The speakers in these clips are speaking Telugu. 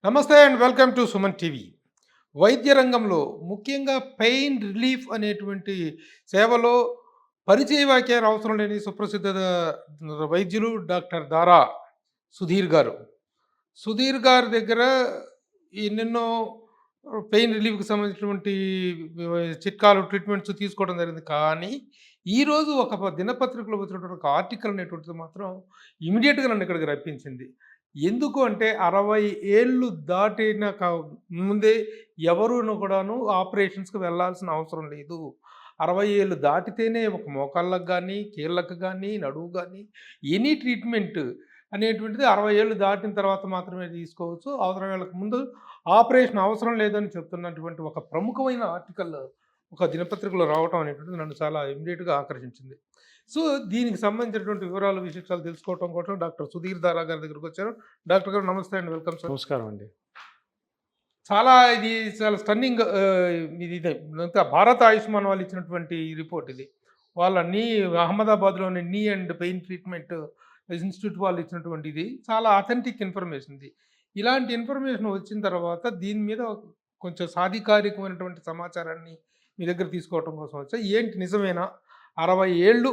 నమస్తే and welcome to Suman TV. వైద్య రంగంలో ముఖ్యంగా పెయిన్ రిలీఫ్ అనేటువంటి సేవలో పరిచయ వాక్యాలు అవసరం లేని సుప్రసిద్ధ వైద్యులు డాక్టర్ దారా సుధీర్ గారు. సుధీర్ గారి దగ్గర ఎన్నెన్నో పెయిన్ రిలీఫ్‌కి సంబంధించినటువంటి చిట్కాలు, ట్రీట్మెంట్స్ తీసుకోవడం జరిగింది. కానీ ఈరోజు ఒక దినపత్రికలో వచ్చినటువంటి ఒక ఆర్టికల్ అనేటువంటిది మాత్రం ఇమ్మీడియేట్‌గా నన్ను ఇక్కడికి రప్పించింది. ఎందుకు అంటే 60 ఏళ్ళు దాటిన ముందే ఎవరును కూడాను ఆపరేషన్స్‌కి వెళ్ళాల్సిన అవసరం లేదు. 60 ఏళ్ళు దాటితేనే ఒక మోకాళ్ళకి గానీ, కీళ్ళకి గానీ, నడుము గానీ ఎనీ ట్రీట్మెంట్ అనేటువంటిది 60 ఏళ్ళు దాటిన తర్వాత మాత్రమే తీసుకోవచ్చు. అవసరం వేళకు ముందు ఆపరేషన్ అవసరం లేదని చెప్తున్నటువంటి ఒక ప్రముఖమైన ఆర్టికల్ ఒక దినపత్రికలో రావటం అనేటువంటిది నన్ను చాలా ఇమ్మీడియేట్‌గా ఆకర్షించింది. సో, దీనికి సంబంధించినటువంటి వివరాలు, విశేషాలు తెలుసుకోవటం కోసం డాక్టర్ సుధీర్ దారా గారి దగ్గరికొచ్చాను. డాక్టర్ గారు నమస్తే అండి. Welcome sir. నమస్కారం అండి. ఇది చాలా స్టన్నింగ్ ఇదే అంతా భారత ఆయుష్మాన్ వాళ్ళు ఇచ్చినటువంటి రిపోర్ట్ ఇది. వాళ్ళ అహ్మదాబాద్‌లోని నీ అండ్ పెయిన్ ట్రీట్మెంట్ ఇన్‌స్టిట్యూట్ వాళ్ళు ఇచ్చినటువంటి ఇది. చాలా అథెంటిక్ ఇన్ఫర్మేషన్ ఇది. ఇలాంటి ఇన్ఫర్మేషన్ వచ్చిన తర్వాత దీని మీద కొంచెం సాధికారికమైనటువంటి సమాచారాన్ని మీ దగ్గర తీసుకోవటం కోసం వచ్చా. ఏంటి నిజమేనా? 60 ఏళ్ళు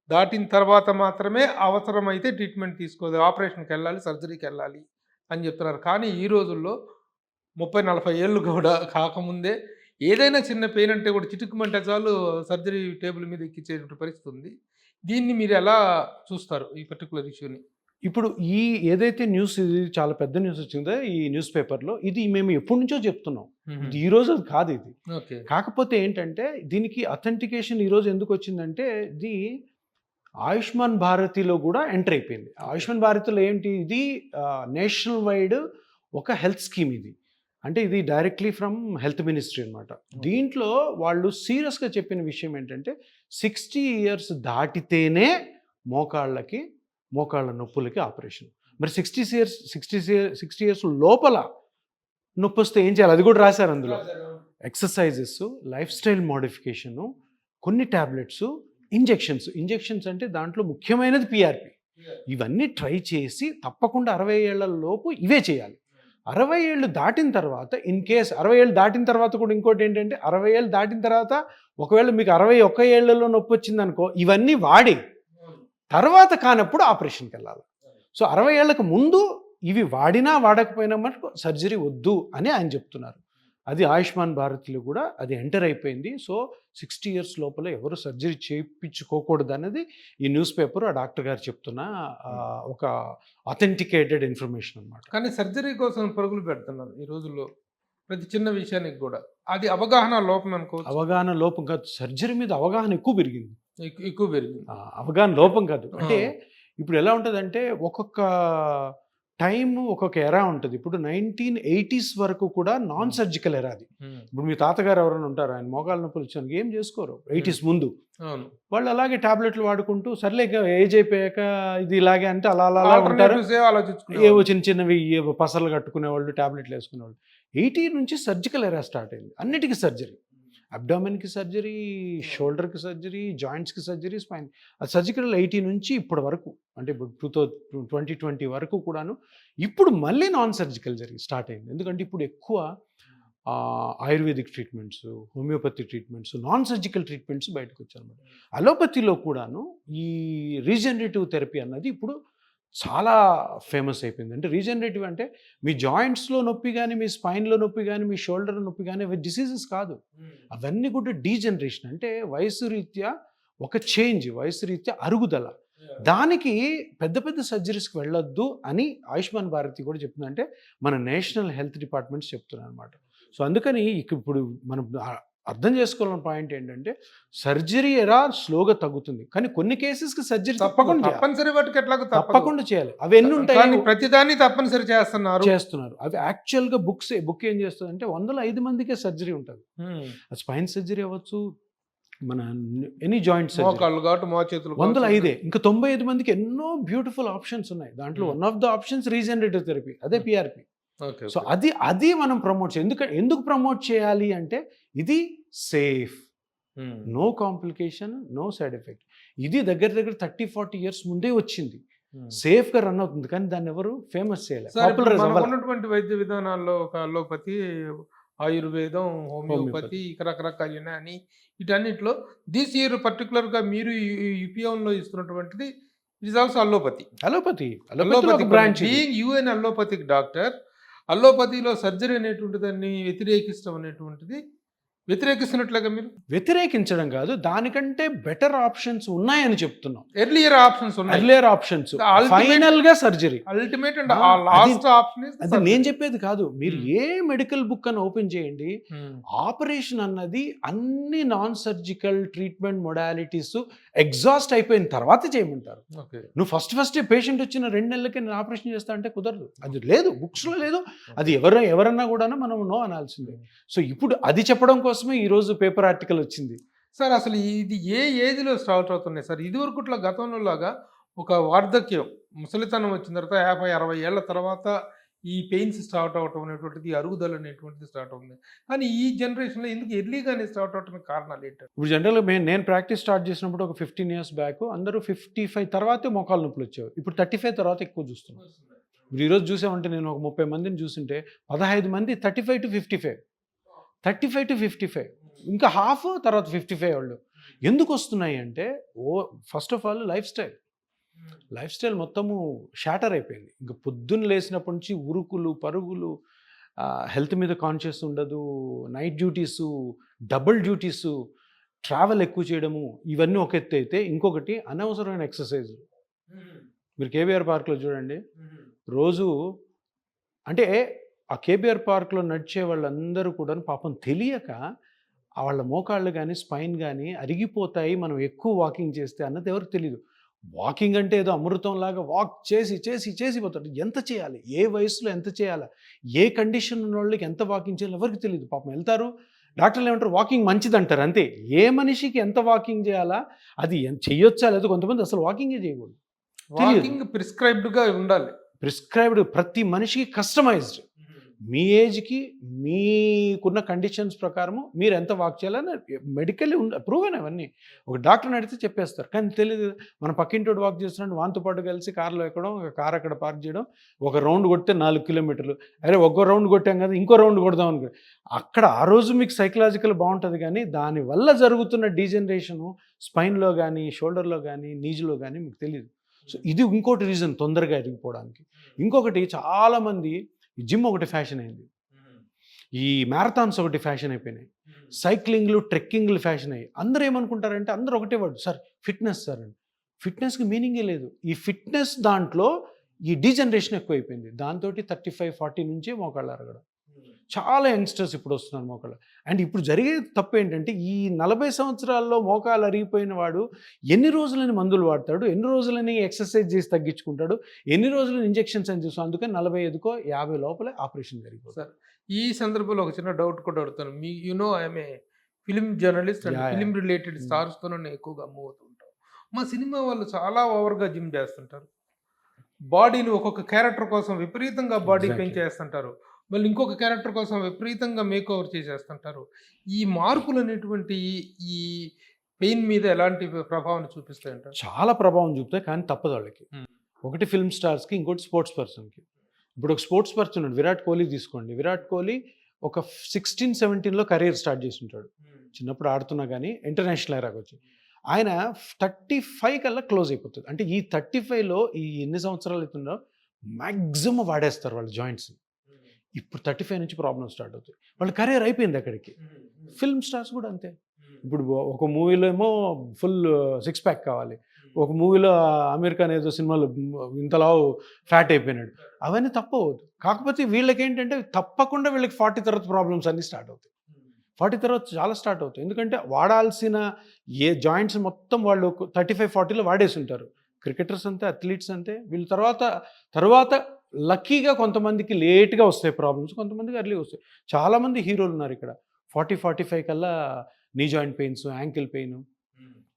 దాటిన తర్వాత మాత్రమే అవసరమైతే ట్రీట్మెంట్ తీసుకోవాలి, ఆపరేషన్‌కెళ్ళాలి, సర్జరీకెళ్ళాలి అని చెప్తున్నారు. కానీ ఈ రోజుల్లో 30, 40 ఏళ్ళు కూడా కాకముందే ఏదైనా చిన్న పెయిన్ అంటే కూడా చిటుక్కుమంటే చాలు సర్జరీ టేబుల్ మీద ఎక్కించేటువంటి పరిస్థితి ఉంది. దీన్ని మీరు ఎలా చూస్తారు ఈ పర్టిక్యులర్ ఇష్యూని? ఇప్పుడు ఏదైతే న్యూస్, ఇది చాలా పెద్ద న్యూస్ వచ్చిందో ఈ న్యూస్ పేపర్‌లో, ఇది మేము ఎప్పటి నుంచో చెప్తున్నాం. ఇది ఈ రోజు కాదు ఇది. ఓకే. కాకపోతే ఏంటంటే దీనికి అథెంటికేషన్ ఈరోజు ఎందుకు వచ్చిందంటే, ఇది ఆయుష్మాన్ భారతిలో కూడా ఎంటర్ అయిపోయింది. ఆయుష్మాన్ భారతిలో ఏంటి, ఇది నేషనల్ వైడ్ ఒక హెల్త్ స్కీమ్ ఇది. అంటే ఇది డైరెక్ట్లీ ఫ్రమ్ హెల్త్ మినిస్ట్రీ అనమాట. దీంట్లో వాళ్ళు సీరియస్గా చెప్పిన విషయం ఏంటంటే 60 ఇయర్స్ దాటితేనే మోకాళ్ళ నొప్పులకి ఆపరేషన్. మరి 60 ఇయర్స్ లోపల నొప్పి వస్తే ఏం చేయాలి, అది కూడా రాశారు అందులో. ఎక్సర్సైజెస్, లైఫ్ స్టైల్ మోడిఫికేషను, కొన్ని ట్యాబ్లెట్స్, ఇంజెక్షన్స్ అంటే దాంట్లో ముఖ్యమైనది పిఆర్పి. ఇవన్నీ ట్రై చేసి తప్పకుండా 60 ఏళ్ల లోపు ఇవే చేయాలి. 60 ఏళ్ళు దాటిన తర్వాత, ఇన్ కేస్ 60 ఏళ్ళు దాటిన తర్వాత కూడా ఇంకోటి ఏంటంటే, 60 ఏళ్ళు దాటిన తర్వాత ఒకవేళ మీకు 61 ఏళ్లలో నొప్పి వచ్చిందనుకో, ఇవన్నీ వాడి తర్వాత కానప్పుడు ఆపరేషన్కి వెళ్ళాలి. సో 60 ఏళ్ళకు ముందు ఇవి వాడినా వాడకపోయినా మటుకు సర్జరీ వద్దు అని ఆయన చెప్తున్నారు. అది ఆయుష్మాన్ భారత్లో కూడా అది ఎంటర్ అయిపోయింది. సో 60 ఇయర్స్ లోపల ఎవరు సర్జరీ చేయించుకోకూడదు అనేది ఈ న్యూస్ పేపర్ ఆ డాక్టర్ గారు చెప్తున్న ఒక అథెంటికేటెడ్ ఇన్ఫర్మేషన్ అనమాట. కానీ సర్జరీ కోసం పరుగులు పెడుతున్నారు ఈ రోజుల్లో ప్రతి చిన్న విషయానికి కూడా. అది అవగాహన లోపం అనుకోవచ్చు. అవగాహన లోపం కాదు, సర్జరీ మీద అవగాహన ఎక్కువ పెరిగింది. అవగాహన లోపం కాదు. అంటే ఇప్పుడు ఎలా ఉంటుందంటే, ఒక్కొక్క టైం ఒక్కొక్క ఎరా ఉంటుంది. ఇప్పుడు 1980s వరకు కూడా నాన్ సర్జికల్ ఎరా అది. ఇప్పుడు మీ తాతగారు ఎవరైనా ఉంటారు, ఆయన మోకాళ్ళ నొప్పులు వచ్చాను ఏం చేసుకోరు 80s ముందు. వాళ్ళు అలాగే టాబ్లెట్లు వాడుకుంటూ సర్లే ఏజ్ అయిపోయాక ఇది ఇలాగే అంటే అలా ఉంటారు. ఏవో చిన్నవి పసలు కట్టుకునే వాళ్ళు, టాబ్లెట్లు వేసుకునేవాళ్ళు. 80 నుంచి సర్జికల్ ఎరా స్టార్ట్ అయింది. అన్నిటికీ సర్జరీ, అబ్డామిన్కి సర్జరీ, షోల్డర్కి సర్జరీ, జాయింట్స్కి సర్జరీ, స్పైన్. అది సర్జికల్ 80 నుంచి ఇప్పటి వరకు, అంటే ఇప్పుడు 2020 వరకు కూడాను. ఇప్పుడు మళ్ళీ నాన్ సర్జికల్ స్టార్ట్ అయింది. ఎందుకంటే ఇప్పుడు ఎక్కువ ayurvedic treatments, homeopathy treatments, non surgical treatments బయటకు వచ్చారన్నమాట. అలోపతిలో కూడాను ఈ రీజనరేటివ్ థెరపీ అన్నది ఇప్పుడు చాలా ఫేమస్ అయిపోయింది. అంటే రీజనరేటివ్ అంటే మీ జాయింట్స్లో నొప్పి కానీ, మీ స్పైన్లో నొప్పి కానీ, మీ షోల్డర్ నొప్పి కానీ, అవి డిసీజెస్ కాదు. అవన్నీ కూడా డీజనరేషన్, అంటే వయసు రీత్యా ఒక చేంజ్, వయసు రీత్యా అరుగుదల. దానికి పెద్ద పెద్ద సర్జరీస్కి వెళ్ళొద్దు అని ఆయుష్మాన్ భారతి కూడా చెప్తుంది. అంటే మన నేషనల్ హెల్త్ డిపార్ట్మెంట్స్ చెప్తున్నాయి అనమాట. సో అందుకని ఇప్పుడు మనం అర్థం చేసుకోవాలని పాయింట్ ఏంటంటే, సర్జరీ ఎరా స్లోగా తగ్గుతుంది, కానీ కొన్ని కేసెస్కి సర్జరీ తప్పకుండా చేయాలి. అవి ఎన్ని ఉంటాయి, ప్రతిదాన్ని తప్పనిసరి చేస్తున్నారు. అవి యాక్చువల్గా బుక్ ఏం చేస్తుంది అంటే 105 మందికే సర్జరీ ఉంటుంది. స్పైన్ సర్జరీ అవ్వచ్చు, మన ఎనీ జాయింట్ సర్జరీ 105. ఇంకా 95 మందికి ఎన్నో బ్యూటిఫుల్ ఆప్షన్స్ ఉన్నాయి. దాంట్లో one of the options regenerative therapy, అదే పిఆర్పి. సో అది మనం ప్రమోట్ చేయాలి. ఎందుకు ప్రమోట్ చేయాలి అంటే, ఇది safe, no complication, no side effect. ఇది దగ్గర 30-40 ఇయర్స్ ముందే వచ్చింది. సేఫ్గా రన్ అవుతుంది, కానీ దాన్ని ఎవరు ఫేమస్ చేయలేదు. సార్ ఇప్పుడు మనకు ఉన్నటువంటి వైద్య విధానాల్లో ఒక అలోపతి, ఆయుర్వేదం, హోమియోపతి, ఇక రకరకాల యునాని, వీటన్నిటిలో దిస్ ఇయర్ పర్టికులర్గా మీరు యూపీఎంలో ఇస్తున్నటువంటిది it is also allopathy. Allopathy branch. Being you an allopathic doctor, అలోపతిలో సర్జరీ అనేటువంటి దాన్ని వ్యతిరేకిస్తాం అనేటువంటిది వ్యతిరేకిస్తున్నట్లుగా మీరు? వ్యతిరేకించడం కాదు, దానికంటే బెటర్ ఆప్షన్స్ ఉన్నాయని చెప్తున్నాం. ఎర్లియర్ ఆప్షన్స్ ఫైనల్ గా surgery ultimate and last option. అది నేను చెప్పేది కాదు, మీరు ఏ మెడికల్ బుక్ అని ఓపెన్ చేయండి, ఆపరేషన్ అన్నది అన్ని non surgical treatment modalities exhaust అయిపోయిన తర్వాత చేయమంటారు. నువ్వు ఫస్ట్ పేషెంట్ వచ్చిన 2 నెలలకి నేను ఆపరేషన్ చేస్తా అంటే కుదరదు. అది లేదు, బుక్స్ లో లేదు. అది ఎవరన్నా కూడా మనం నో అనాల్సిందే. సో ఇప్పుడు అది చెప్పడం కోసమే ఈరోజు పేపర్ ఆర్టికల్ వచ్చింది. సార్ అసలు ఇది ఏ ఏజ్లో స్టార్ట్ అవుతున్నాయి సార్? ఇదివరకు ఇట్లా గతంలో లాగా ఒక వార్ధక్యం, ముసలితనం వచ్చిన తర్వాత 50-60 ఏళ్ల తర్వాత ఈ పెయిన్స్ స్టార్ట్ అవటం అనేటువంటిది, అరుగుదల అనేటువంటిది స్టార్ట్ అవుతుంది. కానీ ఈ జనరేషన్లో ఎందుకు ఎర్లీగానే స్టార్ట్ అవడానికి కారణాలు ఏంటంటే, ఇప్పుడు జనరల్గా నేను ప్రాక్టీస్ స్టార్ట్ చేసినప్పుడు ఒక 15 years బ్యాక్ అందరూ 55 తర్వాతే మోకాలు నొప్పులు వచ్చేవి. ఇప్పుడు 35 తర్వాత ఎక్కువ చూస్తున్నాం. ఇప్పుడు ఈరోజు చూసామంటే నేను ఒక 30 మందిని చూస్తుంటే 15 మంది 35 to 55, 35 to 55, ఇంకా హాఫ్ తర్వాత 55 వాళ్ళు. ఎందుకు వస్తున్నాయి అంటే, first of all life style మొత్తము షాటర్ అయిపోయింది. ఇంకా పొద్దున్న లేసినప్పటి నుంచి ఉరుకులు పరుగులు, హెల్త్ మీద కాన్షియస్ ఉండదు, night duties, double duties, travel ఎక్కువ చేయడము, ఇవన్నీ ఒక ఎత్తు అయితే, ఇంకొకటి అనవసరమైన ఎక్సర్సైజ్. మీరు కేబీఆర్ పార్క్లో చూడండి, రోజు అంటే ఆ కేబీఆర్ పార్క్లో నడిచే వాళ్ళందరూ కూడా పాపం తెలియక వాళ్ళ మోకాళ్ళు కానీ స్పైన్ కానీ అరిగిపోతాయి మనం ఎక్కువ వాకింగ్ చేస్తే అన్నది ఎవరికి తెలియదు. వాకింగ్ అంటే ఏదో అమృతంలాగా వాక్ చేసి పోతాడు. ఎంత చేయాలి, ఏ వయసులో ఎంత చేయాలి, ఏ కండిషన్ ఉన్న వాళ్ళకి ఎంత వాకింగ్ చేయాలి ఎవరికి తెలియదు. పాపం వెళ్తారు, డాక్టర్లు ఏమంటారు వాకింగ్ మంచిది అంటారు, అంతే. ఏ మనిషికి ఎంత వాకింగ్ చేయాలా, అది చెయ్యొచ్చా లేదా, కొంతమంది అసలు వాకింగే చేయకూడదు. వాకింగ్ ప్రిస్క్రైబ్డ్గా ఉండాలి. ప్రిస్క్రైబ్డ్, ప్రతి మనిషికి కస్టమైజ్డ్. మీ ఏజ్కి మీకున్న కండిషన్స్ ప్రకారము మీరు ఎంత వాక్ చేయాలని మెడికల్లీ ప్రూవ్ అయిన అవన్నీ ఒక డాక్టర్ని అడిగితే చెప్పేస్తారు. కానీ తెలియదు, మన పక్కింటోడు వాక్ చేస్తున్నాడు, వాంతో పాటు కలిసి కార్లో ఎక్కడం, కార్ అక్కడ పార్క్ చేయడం, ఒక రౌండ్ కొడితే 4 kilometers, అరే ఒక్కో రౌండ్ కొట్టాం కదా ఇంకో రౌండ్ కొడదాం అనుకో. అక్కడ ఆ రోజు మీకు సైకలాజికల్ బాగుంటుంది, కానీ దానివల్ల జరుగుతున్న డీజనరేషను స్పైన్లో కానీ షోల్డర్లో కానీ నీజ్లో కానీ మీకు తెలియదు. సో ఇది ఇంకోటి రీజన్ తొందరగా ఎరిగిపోవడానికి. ఇంకొకటి, చాలామంది జిమ్ ఒకటి ఫ్యాషన్ అయింది, ఈ మ్యారథాన్స్ ఒకటి ఫ్యాషన్ అయిపోయినాయి, సైక్లింగ్లు ట్రెక్కింగ్లు ఫ్యాషన్ అయ్యి అందరూ ఏమనుకుంటారంటే, అందరూ ఒకటే వర్డ్ సార్ ఫిట్నెస్ సార్ అని. ఫిట్నెస్కి మీనింగే లేదు. ఈ ఫిట్నెస్ దాంట్లో ఈ డీజనరేషన్ ఎక్కువైపోయింది. దాంతో 35-40 నుంచే మోకాళ్ళు అరగడం. చాలా యంగ్స్టర్స్ ఇప్పుడు వస్తున్నారు మోకాళ్ళు. అండ్ ఇప్పుడు జరిగే తప్పు ఏంటంటే, ఈ 40 సంవత్సరాల్లో మోకాలు అరిగిపోయిన వాడు ఎన్ని రోజులని మందులు వాడతాడు, ఎన్ని రోజులని ఎక్సర్సైజ్ చేసి తగ్గించుకుంటాడు, ఎన్ని రోజులని ఇంజెక్షన్స్ అని చూస్తాం. అందుకని 45కో 50 లోపలే ఆపరేషన్ జరిగిపోతుంది. సార్ ఈ సందర్భంలో ఒక చిన్న డౌట్ కూడా అడుగుతాను. మీ I'm a film journalist and film related స్టార్స్తో నేను ఎక్కువగా మూవ్ అవుతుంటాను. మా సినిమా వాళ్ళు చాలా ఓవర్గా జిమ్ చేస్తుంటారు, బాడీని ఒక్కొక్క క్యారెక్టర్ కోసం విపరీతంగా బాడీ పెంచేస్తుంటారు, మళ్ళీ ఇంకొక క్యారెక్టర్ కోసం విపరీతంగా మేక్ ఓవర్ చేసేస్తుంటారు. ఈ మార్పులు అనేటువంటి ఈ పెయిన్ మీద ఎలాంటి ప్రభావం చూపిస్తాయంటారు? చాలా ప్రభావం చూపుతాయి, కానీ తప్పదు వాళ్ళకి. ఒకటి ఫిల్మ్ స్టార్స్కి, ఇంకోటి స్పోర్ట్స్ పర్సన్కి. ఇప్పుడు ఒక స్పోర్ట్స్ పర్సన్ ఉన్నాడు, విరాట్ కోహ్లీ తీసుకోండి. విరాట్ కోహ్లీ ఒక 16-17లో కెరీర్ స్టార్ట్ చేసి ఉంటాడు, చిన్నప్పుడు ఆడుతున్నా కానీ ఇంటర్నేషనల్ ఎరాకి వచ్చి. ఆయన 35 కల్లా క్లోజ్ అయిపోతుంది. అంటే ఈ 35లో ఈ ఎన్ని సంవత్సరాలు అవుతుందో మ్యాక్సిమం వాడేస్తారు వాళ్ళ జాయింట్స్. ఇప్పుడు 35 నుంచి ప్రాబ్లం స్టార్ట్ అవుతాయి, వాళ్ళ కెరీర్ అయిపోయింది అక్కడికి. ఫిల్మ్ స్టార్స్ కూడా అంతే. ఇప్పుడు ఒక మూవీలో ఏమో ఫుల్ 6 pack కావాలి, ఒక మూవీలో ఆమీర్ ఖాన్ ఏదో సినిమాలో ఇంతలా ఫ్యాట్ అయిపోయినాడు. అవన్నీ తప్పవద్దు. కాకపోతే వీళ్ళకి ఏంటంటే తప్పకుండా వీళ్ళకి 40 తర్వాత ప్రాబ్లమ్స్ అన్నీ స్టార్ట్ అవుతాయి. 40 తర్వాత చాలా స్టార్ట్ అవుతాయి. ఎందుకంటే వాడాల్సిన ఏ జాయింట్స్ మొత్తం వాళ్ళు 35-40లో వాడేసి ఉంటారు. క్రికెటర్స్ అంతే, అథ్లీట్స్ అంతే. వీళ్ళు తర్వాత లక్కీగా కొంతమందికి లేట్గా వస్తాయి ప్రాబ్లమ్స్, కొంతమందికి అర్లీ వస్తాయి. చాలామంది హీరోలు ఉన్నారు ఇక్కడ 40-45 కల్లా knee joint pains, ankle pain,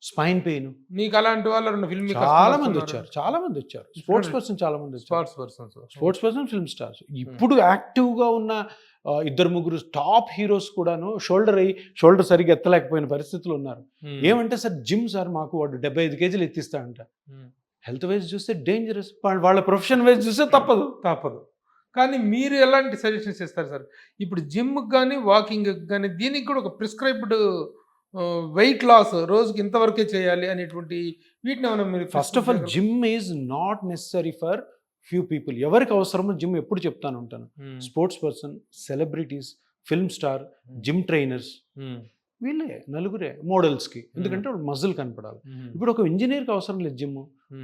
spine pain. మీకు అలాంటి వాళ్ళు చాలా మంది వచ్చారు. స్పోర్ట్స్ పర్సన్ చాలా మంది వచ్చారు. Sports person, film stars. ఇప్పుడు యాక్టివ్గా ఉన్న 2-3 టాప్ హీరోస్ కూడాను షోల్డర్ సరిగ్గా ఎత్తలేకపోయిన పరిస్థితులు ఉన్నారు. ఏమంటే సార్ జిమ్ సార్ మాకు వాడు 75 kgs ఎత్తిస్తాడంట. హెల్త్ వైజ్ చూస్తే డేంజరస్, వాళ్ళ ప్రొఫెషన్ వైజ్ చూస్తే తప్పదు. తప్పదు. కానీ మీరు ఎలాంటి సజెషన్స్ ఇస్తారు సార్? ఇప్పుడు జిమ్‌కి గాని, వాకింగ్‌కి గాని దీనికి కూడా ఒక ప్రిస్క్రైబ్డ్ వెయిట్ లాస్ రోజుకి ఇంతవరకే చేయాలి అనేటువంటి వీటిని ఏమైనా మీరు first of all gym is not necessary for few people. ఎవరికి అవసరమో జిమ్ ఎప్పుడు చెప్తాను ఉంటాను. Sports person, celebrities, film star, gym trainers, వీళ్ళే నలుగురే మోడల్స్కి. ఎందుకంటే మజిల్ కనపడాలి. ఇప్పుడు ఒక ఇంజనీర్కి అవసరం లేదు జిమ్,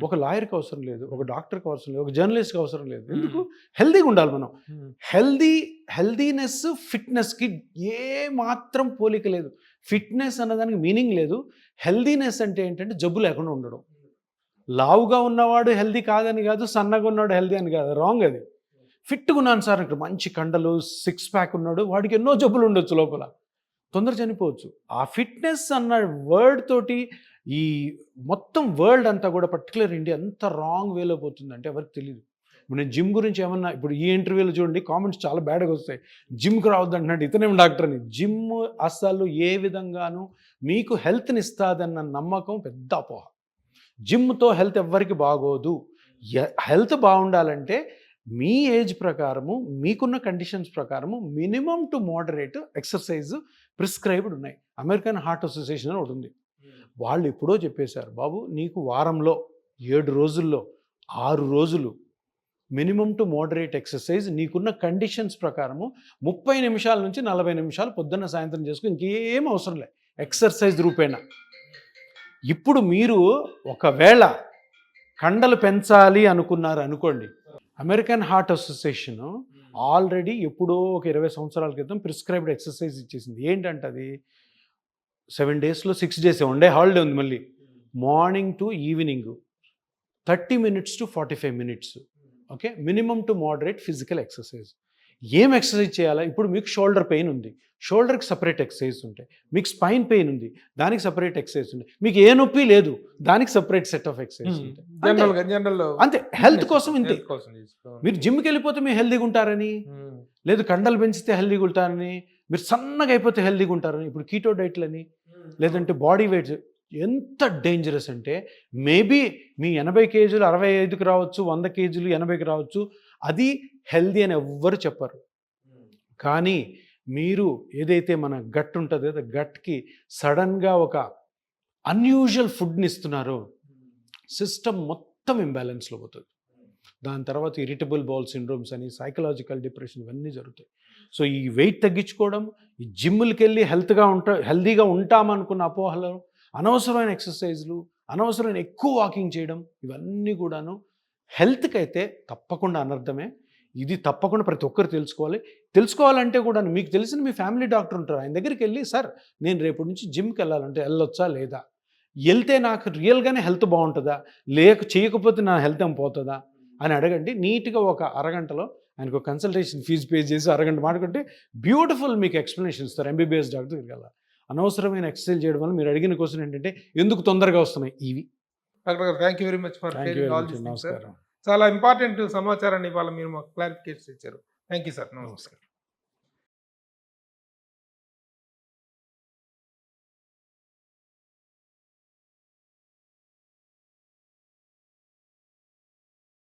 ఒక లాయర్కి అవసరం లేదు, ఒక డాక్టర్కి అవసరం లేదు, ఒక జర్నలిస్ట్కి అవసరం లేదు. ఎందుకు? హెల్దీగా ఉండాలి మనం. హెల్దీనెస్ ఫిట్నెస్కి ఏ మాత్రం పోలిక లేదు. ఫిట్నెస్ అన్నదానికి మీనింగ్ లేదు. హెల్దీనెస్ అంటే ఏంటంటే జబ్బు లేకుండా ఉండడం. లావుగా ఉన్నవాడు హెల్దీ కాదని కాదు, సన్నగా ఉన్నవాడు హెల్దీ అని కాదు, రాంగ్ అది. ఫిట్గా ఉన్నాను సార్, ఇక్కడ మంచి కండలు, 6 ప్యాక్ ఉన్నాడు, వాడికి ఎన్నో జబ్బులు ఉండొచ్చు, లోపల తొందర చనిపోవచ్చు. ఆ ఫిట్నెస్ అన్న వర్డ్ తోటి ఈ మొత్తం వరల్డ్ అంతా కూడా, పర్టికులర్ ఇండియా అంత రాంగ్ వేలో పోతుంది అంటే ఎవరికి తెలియదు. ఇప్పుడు నేను జిమ్ గురించి ఏమన్నా, ఇప్పుడు ఈ ఇంటర్వ్యూలో చూడండి కామెంట్స్ చాలా బ్యాడ్గా వస్తాయి. జిమ్కి రావద్దు అంటున్నాడు, ఇతనేం డాక్టర్ అని. జిమ్ అసలు ఏ విధంగానూ మీకు హెల్త్ని ఇస్తుందన్న నమ్మకం పెద్ద అపోహ. జిమ్తో హెల్త్ ఎవ్వరికి బాగోదు. హెల్త్ బాగుండాలంటే మీ ఏజ్ ప్రకారము, మీకున్న కండిషన్స్ ప్రకారము minimum to moderate exercise prescribed ఉన్నాయి. అమెరికన్ హార్ట్ అసోసియేషన్ అని ఒకటి ఉంది. వాళ్ళు ఎప్పుడో చెప్పేశారు, బాబు నీకు వారంలో 7 రోజుల్లో 6 రోజులు మినిమం టు మోడరేట్ ఎక్సర్సైజ్ నీకున్న కండిషన్స్ ప్రకారము 30 నిమిషాల నుంచి 40 నిమిషాలు పొద్దున్న సాయంత్రం చేసుకుని ఇంకేం అవసరం లేదు ఎక్సర్సైజ్ రూపేణా. ఇప్పుడు మీరు ఒకవేళ కండలు పెంచాలి అనుకున్నారు అనుకోండి, అమెరికన్ హార్ట్ అసోసియేషన్ ఆల్రెడీ ఎప్పుడో ఒక 20 సంవత్సరాల క్రితం ప్రిస్క్రైబ్డ్ ఎక్సర్సైజ్ ఇచ్చేసింది. ఏంటంటే అది 7 డేస్లో 6 డేస్ ఉండే హాలిడే ఉంది. మళ్ళీ morning to evening 30 minutes to 45 minutes. Okay, minimum to moderate physical exercise. ఏం ఎక్సర్సైజ్ చేయాలా? ఇప్పుడు మీకు షోల్డర్ పెయిన్ ఉంది, షోల్డర్కి సపరేట్ ఎక్సర్సైజ్ ఉంటాయి. మీకు స్పైన్ పెయిన్ ఉంది, దానికి సపరేట్ ఎక్సర్సైజ్ ఉంటాయి. మీకు ఏ నొప్పి లేదు, దానికి సపరేట్ సెట్ ఆఫ్ ఎక్సర్సైజ్ ఉంటాయి. అంతే, హెల్త్ కోసం ఇంతే. మీరు జిమ్కి వెళ్ళిపోతే మీరు హెల్దీగా ఉంటారని లేదు, కండలు పెంచితే హెల్దీగా ఉంటారని, మీరు సన్నగా అయిపోతే హెల్దీగా ఉంటారని. ఇప్పుడు కీటో డైట్లని లేదంటే బాడీ వెయిట్ ఎంత డేంజరస్ అంటే, మేబీ మీ 80 కేజీలు 65కి రావచ్చు, 100 కేజీలు 80కి రావచ్చు, అది హెల్దీ అని ఎవ్వరు చెప్పరు. కానీ మీరు ఏదైతే మన గట్ ఉంటుందో గట్కి సడన్గా ఒక అన్యూజువల్ ఫుడ్ని ఇస్తున్నారో సిస్టమ్ మొత్తం ఇంబ్యాలెన్స్లో పోతుంది. దాని తర్వాత ఇరిటబుల్ బౌల్ సిండ్రోమ్స్ అని, సైకలాజికల్ డిప్రెషన్, ఇవన్నీ జరుగుతాయి. సో ఈ వెయిట్ తగ్గించుకోవడం, ఈ జిమ్లకి వెళ్ళి హెల్దీగా ఉంటామనుకున్న అపోహలు, అనవసరమైన ఎక్సర్సైజ్లు, అనవసరమైన ఎక్కువ వాకింగ్ చేయడం, ఇవన్నీ కూడాను హెల్త్కి అయితే తప్పకుండా అనర్థమే. ఇది తప్పకుండా ప్రతి ఒక్కరు తెలుసుకోవాలంటే కూడా మీకు తెలిసిన మీ ఫ్యామిలీ డాక్టర్ ఉంటారు, ఆయన దగ్గరికి వెళ్ళి, సార్ నేను రేపటి నుంచి జిమ్కి వెళ్ళాలంటే వెళ్ళొచ్చా లేదా, వెళ్తే నాకు రియల్గానే హెల్త్ బాగుంటుందా, చేయకపోతే నా హెల్త్ ఏం పోతుందా అని అడగండి. నీట్గా ఒక అరగంటలో ఆయనకు ఒక కన్సల్టేషన్ ఫీజు పే చేసి అరగంట మాట్లాడుకుంటే బ్యూటిఫుల్ మీకు ఎక్స్ప్లెనేషన్ ఇస్తారు. ఎంబీబీఎస్ డాక్టర్ దగ్గరికి వెళ్ళాలి. అనవసరమైన ఎక్సర్సైజ్ చేయడం వల్ల మీరు అడిగిన క్వశ్చన్ ఏంటంటే ఎందుకు తొందరగా వస్తున్నాయి ఇవి. డాక్టర్ గారు, thank you very much for నమస్కారం. చాలా ఇంపార్టెంట్ సమాచారాన్ని ఇవాళ మీరు మాకు క్లారిఫికేషన్ ఇచ్చారు. Thank you sir. నమస్కారం.